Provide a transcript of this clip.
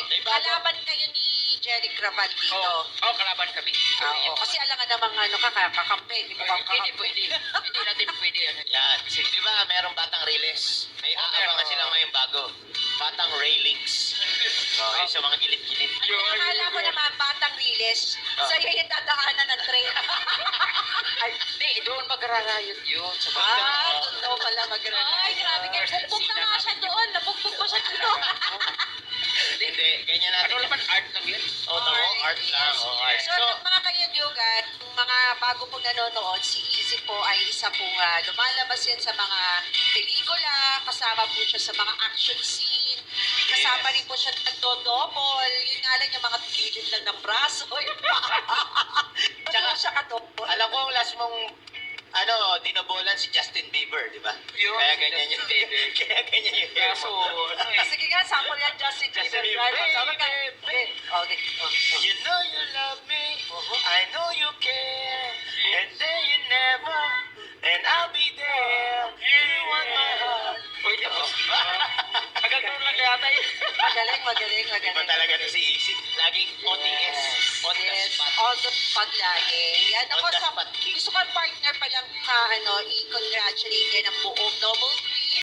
Kalaban kayo ni Jeric Raval dito. Oo, kalaban kami. Oo, kasi alangan namang kakampi. Hindi mo kang Hindi pwede. Hindi natin pwede yan. Yan. Kasi di ba merong batang riles? May aabangan sila ngayong bago. Batang railings. Okay, sa mga gilid-gilid. Ang akala ko naman, batang riles, sa'yo yung dadaanan ng train. Ay, hindi, doon magrarayot yun. Sa Totoo pala mag-ranay. Ay, grabe kayo. Bugbog na nga siya doon. Nabugbog pa siya dito. Hindi, ganyan natin. Ano naman art lang yun? Oo, tamo, art lang. Oh, art. So, mga kayugyugan, mga bago pong nanonood, si Easy po ay isa pong lumalabas yan sa mga pelikula, kasama po siya sa mga action scene, kasama rin po siya nagdodouble, yun nga lang yung mga gilid lang ng braso, yung paa. Tsaka siya kadouble. Alam ko ang last mong dinobolan si Justin Bieber, di ba? Yun, Kaya si ganyan yung Justin Bieber. Kaya ganyan yung hair Kaso, mo. ano eh. Sige nga, sample yan, Justin Justin Bieber. Bieber. Sabi ka, okay. You know you love me, I know you care, and then you never, and I'll be there. You want my heart. Uy, tapos. Hanggang doon lang yata yun. Magaling. Iba talaga to si Easy. Laging OTS. On the spot. On the spot lagi. Yan On ako the sa spot kick. gusto kong partner pa lang i-congratulate yan ang buong Noble